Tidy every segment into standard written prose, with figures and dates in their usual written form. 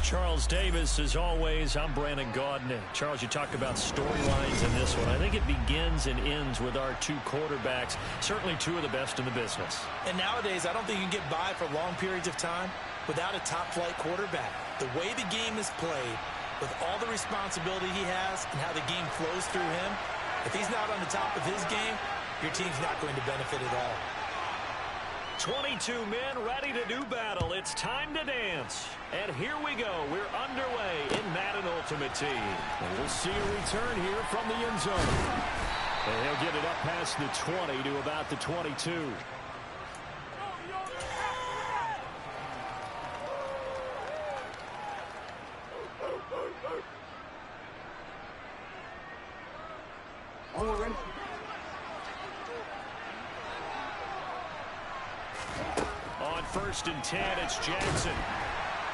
Charles Davis, as always, I'm Brandon Gaudin. Charles, you talked about storylines in this one. I think it begins and ends with our two quarterbacks, certainly two of the best in the business. And nowadays, I don't think you can get by for long periods of time without a top-flight quarterback. The way the game is played, with all the responsibility he has and how the game flows through him, if he's not on the top of his game, your team's not going to benefit at all. 22 men ready to do battle. It's time to dance. And here we go. We're underway in Madden Ultimate Team. And we'll see a return here from the end zone. And he'll get it up past the 20 to about the 22. On 1st and 10, it's Jackson.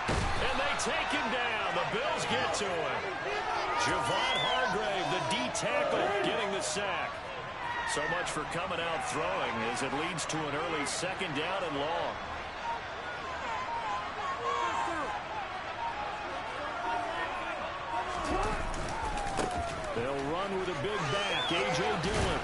And they take him down. The Bills get to him. Javon Hargrave, the D tackle, getting the sack. So much for coming out throwing as it leads to an early 2nd down and long. They'll run with a big back, A.J. Dillon.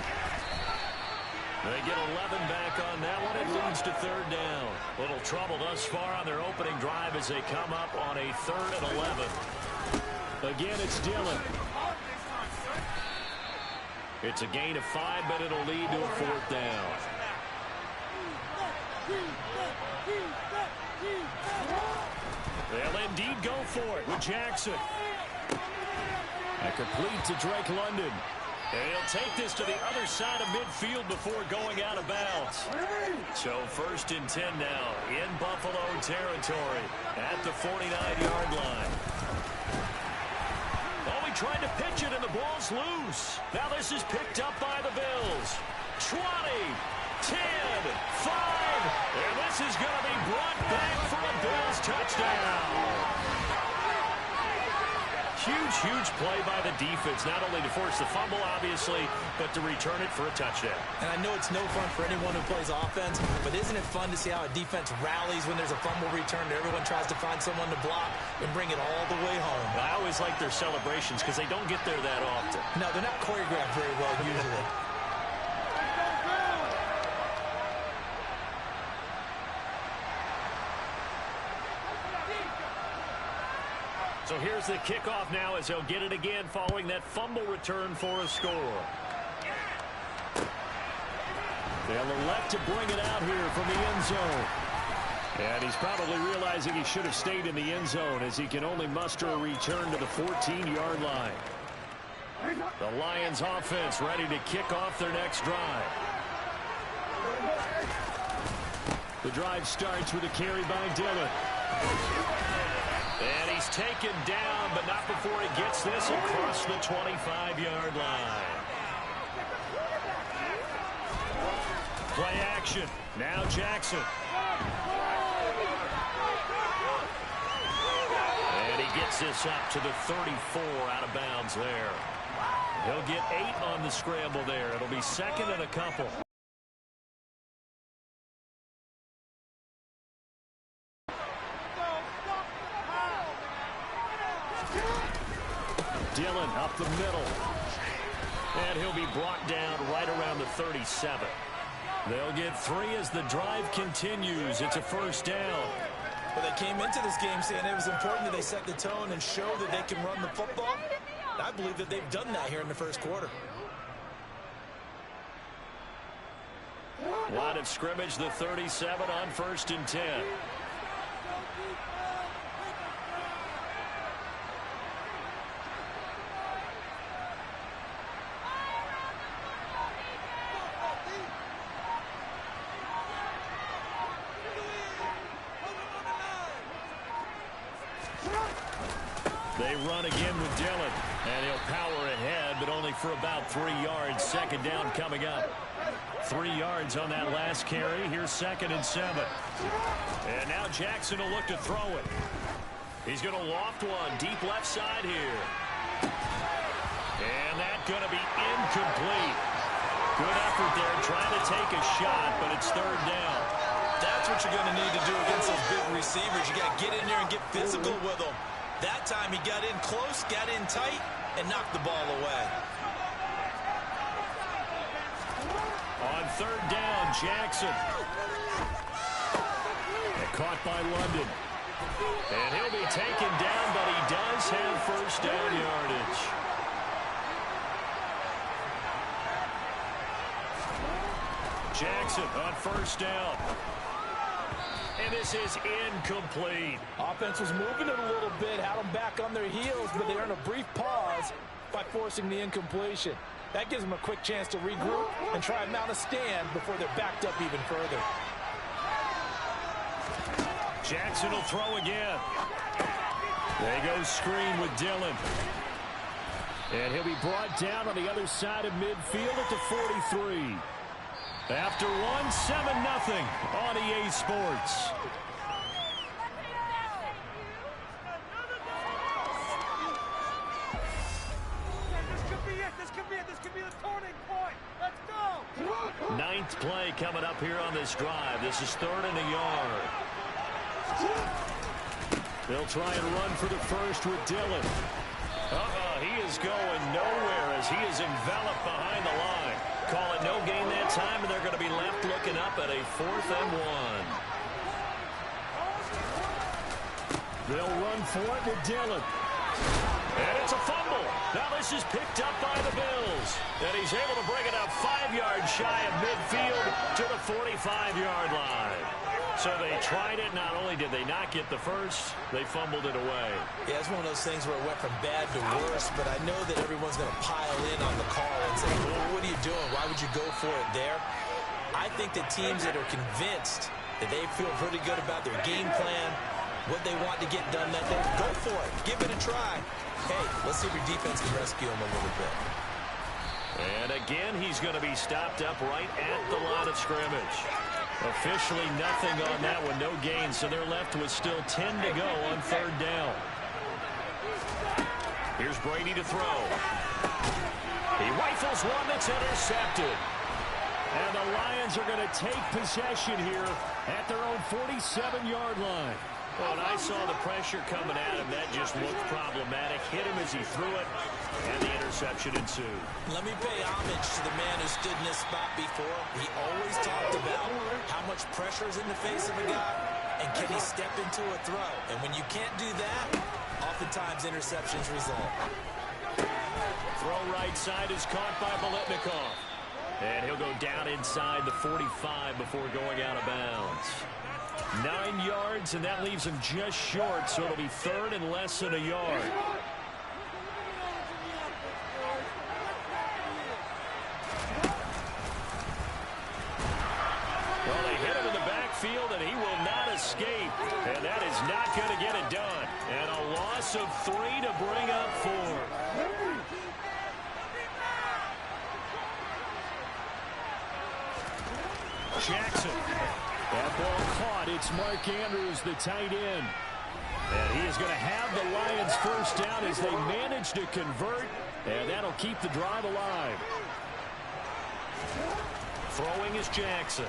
They get 11 back on that one. It leads to 3rd down. Little trouble thus far on their opening drive as they come up on a 3rd and 11. Again, it's Dillon. It's a gain of 5, but it'll lead to a 4th down. They'll indeed go for it with Jackson. A complete to Drake London. And he'll take this to the other side of midfield before going out of bounds. So 1st and 10 now in Buffalo territory at the 49-yard line. Oh, he tried to pitch it and the ball's loose. Now this is picked up by the Bills. 20, 10, 5, and this is going to be brought back for a Bills touchdown. Huge play by the defense, not only to force the fumble, obviously, but to return it for a touchdown. And I know it's no fun for anyone who plays offense, but isn't it fun to see how a defense rallies when there's a fumble return and everyone tries to find someone to block and bring it all the way home? I always like their celebrations because they don't get there that often. No, they're not choreographed very well usually. So here's the kickoff now as they'll get it again following that fumble return for a score. They'll elect to bring it out here from the end zone. And he's probably realizing he should have stayed in the end zone as he can only muster a return to the 14-yard line. The Lions offense ready to kick off their next drive. The drive starts with a carry by Dillon. And he's taken down, but not before he gets this across the 25-yard line. Play action. Now Jackson. And he gets this up to the 34 out of bounds there. He'll get 8 on the scramble there. It'll be 2nd and a couple. Dillon up the middle. And he'll be brought down right around the 37. They'll get 3 as the drive continues. It's a 1st down. Well, they came into this game saying it was important that they set the tone and show that they can run the football. I believe that they've done that here in the 1st quarter. Line of scrimmage, the 37 on 1st and 10. They run again with Dillon, and he'll power ahead, but only for about 3 yards. 2nd down coming up. 3 yards on that last carry. Here's 2nd and 7. And now Jackson will look to throw it. He's going to loft one deep left side here. And that's going to be incomplete. Good effort there trying to take a shot, but it's 3rd down. That's what you're going to need to do against those big receivers. You got to get in there and get physical with them. That time he got in close, got in tight, and knocked the ball away. On third down, Jackson. And caught by London. And he'll be taken down, but he does have first down yardage. Jackson on first down. And this is incomplete. Offense was moving it a little bit, had them back on their heels, but they earned a brief pause by forcing the incompletion. That gives them a quick chance to regroup and try and mount a stand before they're backed up even further. Jackson will throw again. They go screen with Dillon. And he'll be brought down on the other side of midfield at the 43. After one, 7-0 on EA Sports. This could be the turning point. Let's go. Ninth play coming up here on this drive. This is 3rd and a yard. They'll try and run for the first with Dillon. He is going nowhere as he is enveloped behind the line. Call it no gain that time, and they're going to be left looking up at a 4th and 1. They'll run for it with Dillon. And it's a fumble. Now this is picked up by the Bills. And he's able to bring it up 5 yards shy of midfield to the 45-yard line. So they tried it. Not only did they not get the first, they fumbled it away. Yeah, it's one of those things where it went from bad to worse, but I know that everyone's going to pile in on the call and say, well, what are you doing? Why would you go for it there? I think that teams that are convinced that they feel pretty good about their game plan, what they want to get done that day, go for it. Give it a try. Hey, let's see if your defense can rescue them a little bit. And again, he's going to be stopped up right at the line of scrimmage. Officially nothing on that one, no gain, so they're left with still 10 to go on 3rd down. Here's Brady to throw. He rifles one that's intercepted. And the Lions are going to take possession here at their own 47-yard line. Well, and I saw the pressure coming at him. That just looked problematic. Hit him as he threw it, and the interception ensued. Let me pay homage to the man who stood in this spot before. He always talked about how much pressure is in the face of a guy, and can he step into a throw. And when you can't do that, oftentimes interceptions result. Throw right side is caught by Biletnikoff. And he'll go down inside the 45 before going out of bounds. 9 yards, and that leaves him just short, so it'll be 3rd and less than a yard. Well, they hit him in the backfield, and he will not escape. And that is not going to get it done. And a loss of 3 to bring up 4. Jackson. That ball caught. It's Mark Andrews, the tight end. And he is going to have the Lions first down as they manage to convert. And that'll keep the drive alive. Throwing is Jackson.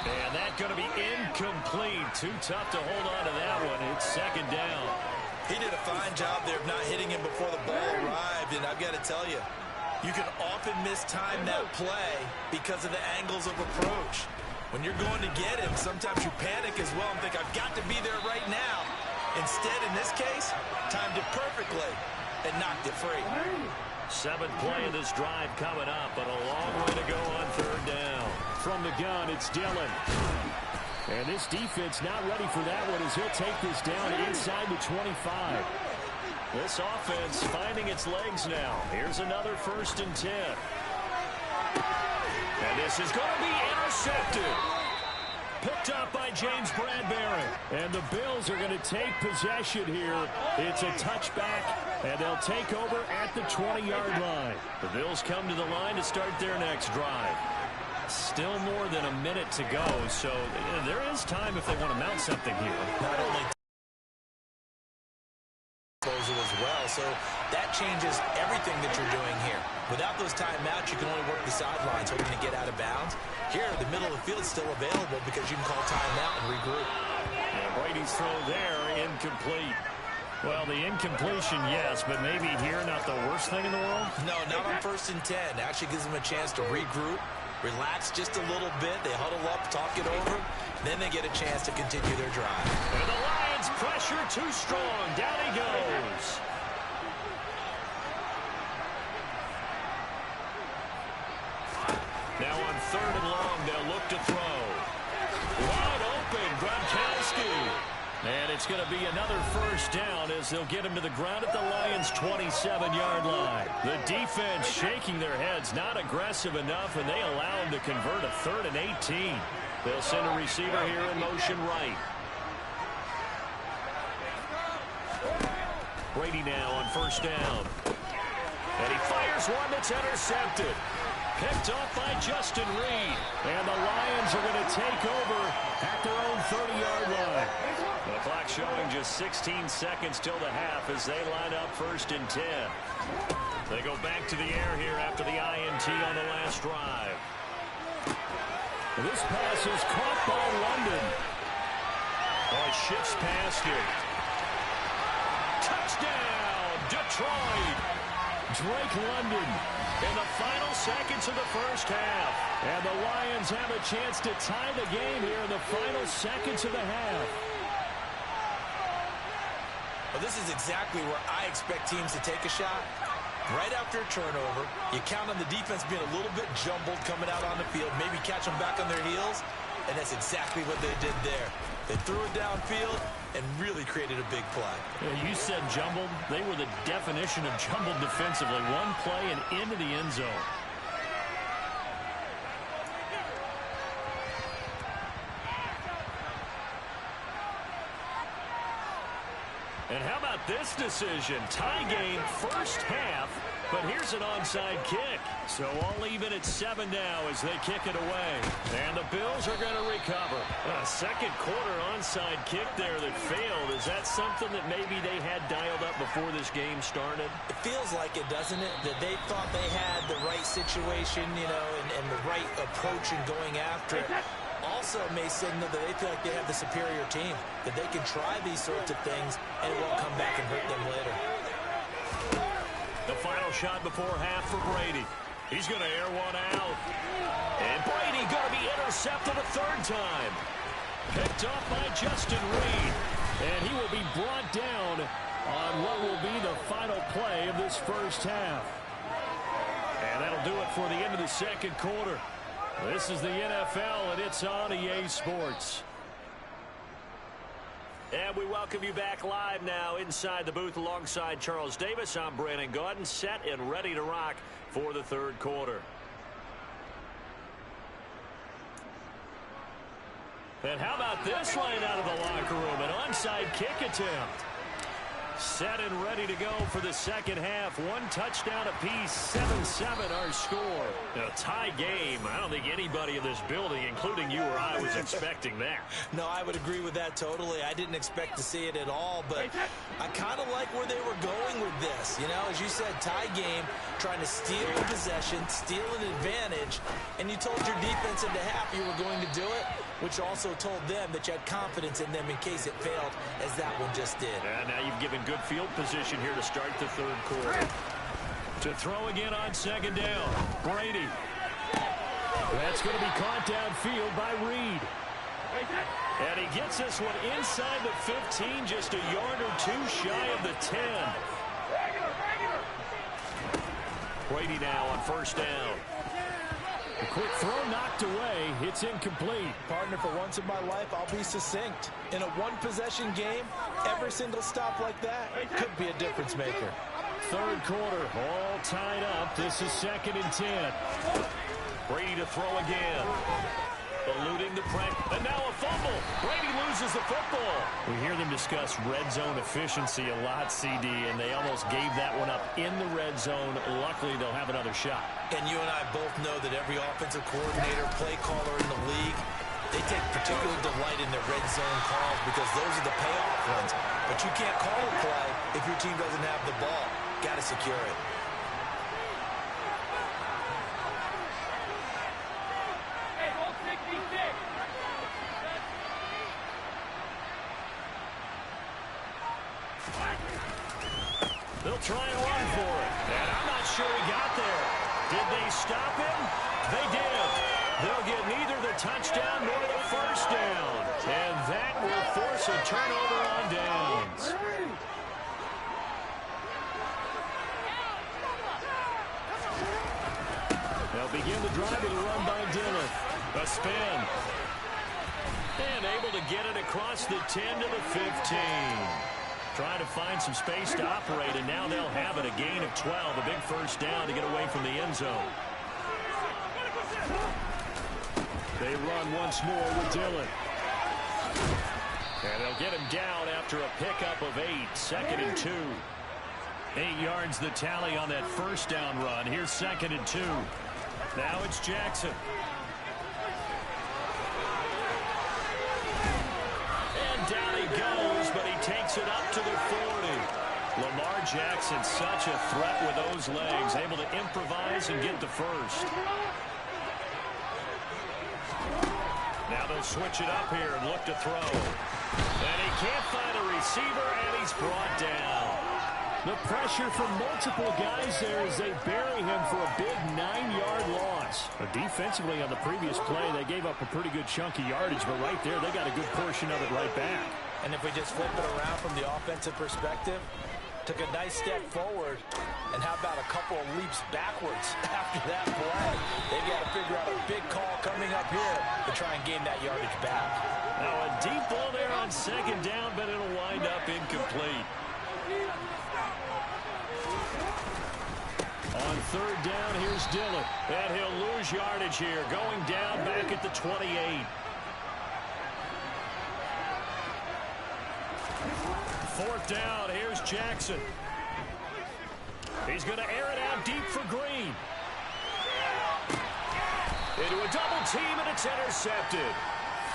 And that's going to be incomplete. Too tough to hold on to that one. It's 2nd down. He did a fine job there of not hitting him before the ball arrived, and I've got to tell you, you can often mistime that play because of the angles of approach. When you're going to get him, sometimes you panic as well and think, I've got to be there right now. Instead, in this case, timed it perfectly and knocked it free. 7th play of this drive coming up, but a long way to go on 3rd down. From the gun, it's Dillon. And this defense not ready for that one as he'll take this down inside the 25. This offense finding its legs now. Here's another 1st and 10. And this is going to be intercepted. Picked up by James Bradbury. And the Bills are going to take possession here. It's a touchback, and they'll take over at the 20-yard line. The Bills come to the line to start their next drive. Still more than a minute to go, so there is time if they want to mount something here. Not only as well, so that changes everything that you're doing here. Without those timeouts, you can only work the sidelines hoping to get out of bounds. Here, the middle of the field is still available because you can call timeout and regroup. And Brady's throw there, incomplete. Well, the incompletion, yes, but maybe here not the worst thing in the world? No, not on 1st and 10. Actually gives them a chance to regroup, relax just a little bit. They huddle up, talk it over. Then they get a chance to continue their drive. And the Lions pressure too strong. Down he goes. Now on 3rd and long, they'll look to throw. Wide open, Gronkowski. And it's going to be another first down as they'll get him to the ground at the Lions' 27-yard line. The defense shaking their heads, not aggressive enough, and they allow him to convert a 3rd and 18. They'll send a receiver here in motion right. Brady now on 1st down. And he fires one that's intercepted. Picked off by Justin Reed. And the Lions are going to take over at their own 30-yard line. The clock showing just 16 seconds till the half as they line up 1st and 10. They go back to the air here after the INT on the last drive. This pass is caught by London. Oh, he shifts past it. Touchdown, Detroit. Drake London in the final seconds of the first half. And the Lions have a chance to tie the game here in the final seconds of the half. Well, this is exactly where I expect teams to take a shot. Right after a turnover, you count on the defense being a little bit jumbled coming out on the field, maybe catch them back on their heels, and that's exactly what they did there. They threw it downfield and really created a big play. Yeah, you said jumbled. They were the definition of jumbled defensively. One play and into the end zone. And how about this decision? Tie game, first half, but here's an onside kick. So all even at 7 now as they kick it away. And the Bills are going to recover. A second quarter onside kick there that failed. Is that something that maybe they had dialed up before this game started? It feels like it, doesn't it? That they thought they had the right situation, you know, and the right approach in going after it. Also may signal that they feel like they have the superior team, that they can try these sorts of things and it won't come back and hurt them later. The final shot before half for Brady. He's going to air one out. And Brady going to be intercepted a 3rd time. Picked off by Justin Reed. And he will be brought down on what will be the final play of this first half. And that'll do it for the end of the second quarter. This is the NFL, and it's on EA Sports. And we welcome you back live now inside the booth alongside Charles Davis. I'm Brandon Gaudin, set and ready to rock for the 3rd quarter. And how about this line out of the locker room? An onside kick attempt. Set and ready to go for the second half. One touchdown apiece, 7-7 our score. A tie game. I don't think anybody in this building, including you or I, was expecting that. No, I would agree with that totally. I didn't expect to see it at all, but I kind of like where they were going with this. You know, as you said, tie game, trying to steal a possession, steal an advantage, and you told your defense into half you were going to do it, which also told them that you had confidence in them in case it failed, as that one just did. And now you've given good field position here to start the 3rd quarter. To throw again on 2nd down, Brady. That's going to be caught downfield by Reed. And he gets this one inside the 15, just a yard or two shy of the 10. Brady now on 1st down. A quick throw knocked away. It's incomplete. Partner, for once in my life, I'll be succinct. In a one-possession game, every single stop like that could be a difference maker. 3rd quarter, all tied up. This is 2nd and 10. Brady to throw again. Eluding the pressure. And now a fumble. Brady loses the football. We hear them discuss red zone efficiency a lot, CD, and they almost gave that one up in the red zone. Luckily, they'll have another shot. And you and I both know that every offensive coordinator, play caller in the league, they take particular delight in their red zone calls because those are the payoff ones. But you can't call a play if your team doesn't have the ball. Got to secure it. try and run for it. And I'm not sure he got there. Did they stop him? They did. They'll get neither the touchdown nor the first down. And that will force a turnover on downs. They'll begin the drive with a run by Dillon. A spin. And able to get it across the 10 to the 15. Trying to find some space to operate, and now they'll have it. A gain of 12, a big first down to get away from the end zone. They run once more with Dillon. And they'll get him down after a pickup of 8, 2nd and 2. 8 yards the tally on that first down run. Here's 2nd and 2. Now it's Jackson. And down he goes, but he takes it up to the 40. Lamar Jackson, such a threat with those legs, able to improvise and get the first. Now they'll switch it up here and look to throw. And he can't find a receiver, and he's brought down. The pressure from multiple guys there as they bury him for a big 9-yard loss. Defensively on the previous play, they gave up a pretty good chunk of yardage, but right there, they got a good portion of it right back. And if we just flip it around from the offensive perspective, took a nice step forward, and how about a couple of leaps backwards after that play? They've got to figure out a big call coming up here to try and gain that yardage back. Now a deep ball there on 2nd down, but it'll wind up incomplete. On 3rd down, here's Dillon. And he'll lose yardage here, going down back at the 28. Fourth down, here's Jackson. He's going to air it out deep for Green. Into a double team, and it's intercepted.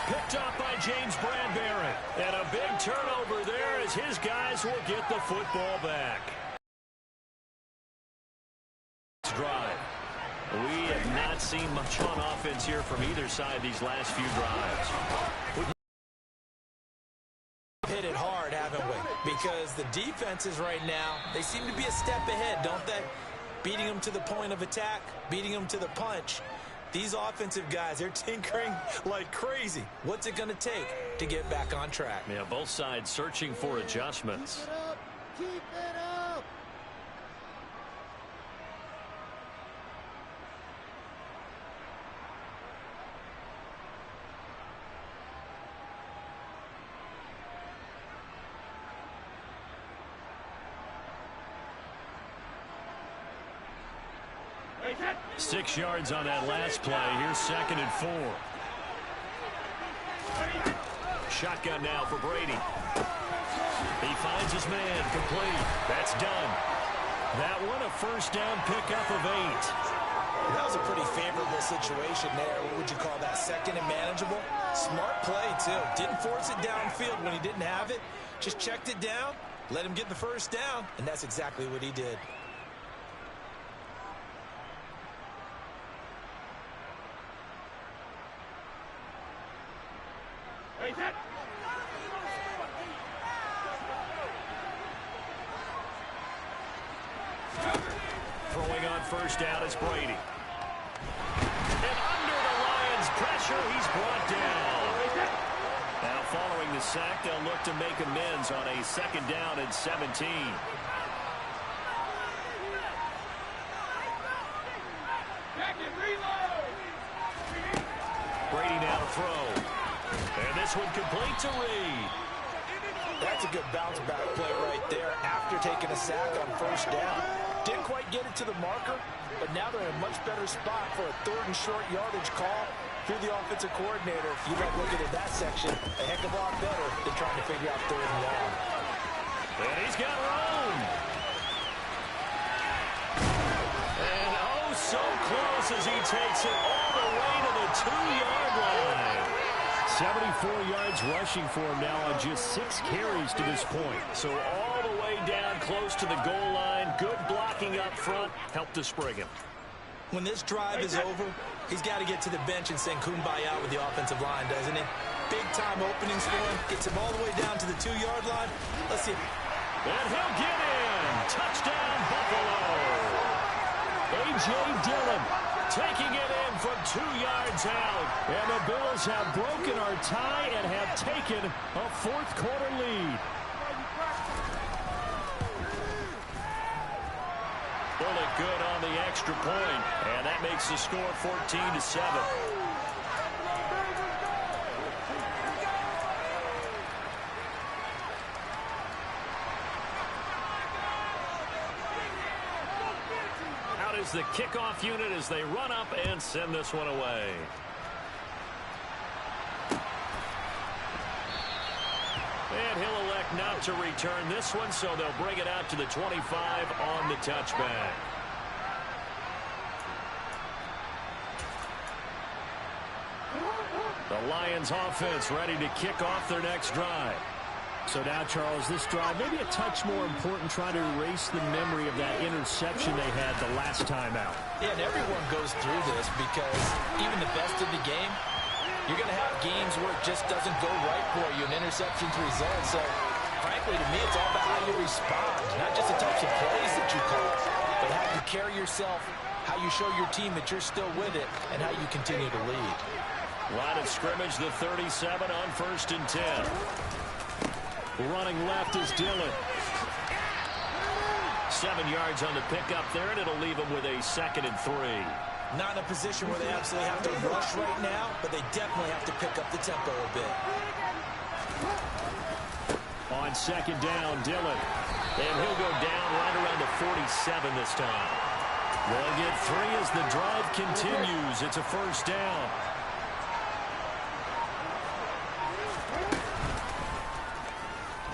Picked up by James Bradbury. And a big turnover there as his guys will get the football back. Drive. We have not seen much on offense here from either side these last few drives. Hit it hard, haven't we? Because the defenses right now, they seem to be a step ahead, don't they? Beating them to the point of attack, beating them to the punch. These offensive guys, they're tinkering like crazy. What's it going to take to get back on track? Yeah, both sides searching for adjustments. Keep it up. Keep it up. 6 yards on that last play. Here's 2nd and 4. Shotgun now for Brady. He finds his man, complete. That's done. That one a first down pickup of 8. That was a pretty favorable situation there. What would you call that? 2nd and manageable? Smart play, too. Didn't force it downfield when he didn't have it. Just checked it down, let him get the first down, and that's exactly what he did. Throwing on first down is Brady. And under the Lions' pressure, he's brought down. Now following the sack, they'll look to make amends on a 2nd down and 17. Brady now to throw. And this one complete to Reed. That's a good bounce back play right there after taking a sack on first down. Didn't quite get it to the marker, but now they're in a much better spot for a 3rd and short yardage call. Through the offensive coordinator, if you like looking at that section, a heck of a lot better than trying to figure out 3rd and long. And he's got room. And oh, so close as he takes it all the way to the 2-yard line. 74 yards rushing for him now on just 6 carries to this point. So all the way down close to the goal line. Good blocking up front. Helped to spring him. When this drive is over, he's got to get to the bench and sing kumbaya with the offensive line, doesn't he? Big-time openings for him. Gets him all the way down to the 2-yard line. Let's see. And he'll get in. touchdown, Buffalo. A.J. Dillon taking it in from 2 yards out. And the Bills have broken our tie and have taken a fourth-quarter lead. Bullet good on the extra point, and that makes the score 14-7. Out is the kickoff unit as they run up and send this one away. And he'll elect not to return this one, so they'll bring it out to the 25 on the touchback. The Lions offense ready to kick off their next drive. So now, Charles, this drive maybe a touch more important, trying to erase the memory of that interception they had the last time out. Yeah, and everyone goes through this because even the best of the game, you're going to have games where it just doesn't go right for you, and interceptions result. So, frankly, to me, it's all about how you respond, not just the types of plays that you call, but how you carry yourself, how you show your team that you're still with it, and how you continue to lead. Line of scrimmage, the 37 on 1st and 10. Running left is Dillon. 7 yards on the pickup there, and it'll leave them with a 2nd and 3. Not in a position where they absolutely have to rush right now, but they definitely have to pick up the tempo a bit. On 2nd down, Dillon. And he'll go down right around the 47 this time. They'll get 3 as the drive continues. It's a 1st down.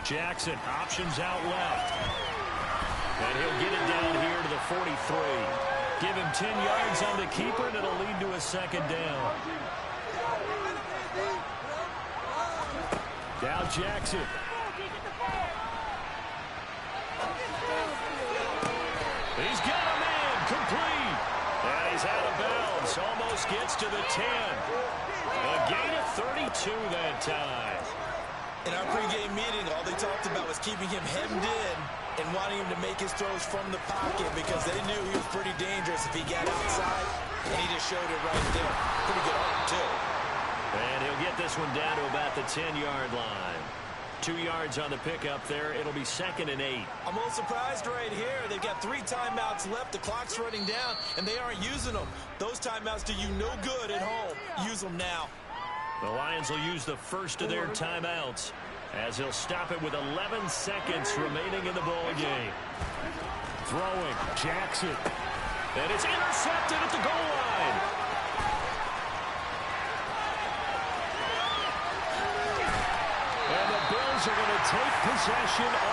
Jackson options out left. And he'll get it down here to the 43. Give him 10 yards on the keeper, and it'll lead to a 2nd down. Now Jackson. He's got a man complete. And he's out of bounds. Almost gets to the 10. A gain of 32 that time. In our pregame meeting, all they talked about was keeping him hemmed in and wanting him to make his throws from the pocket because they knew he was pretty dangerous if he got outside, and he just showed it right there. Pretty good arm, too. And he'll get this one down to about the 10-yard line. 2 yards on the pickup there. It'll be 2nd and 8. I'm a little surprised right here. They've got 3 timeouts left. The clock's running down, and they aren't using them. Those timeouts do you no good at home. Use them now. The Lions will use the first of their timeouts as he'll stop it with 11 seconds remaining in the ball game. Throwing, Jackson. And it's intercepted at the goal line. And the Bills are going to take possession of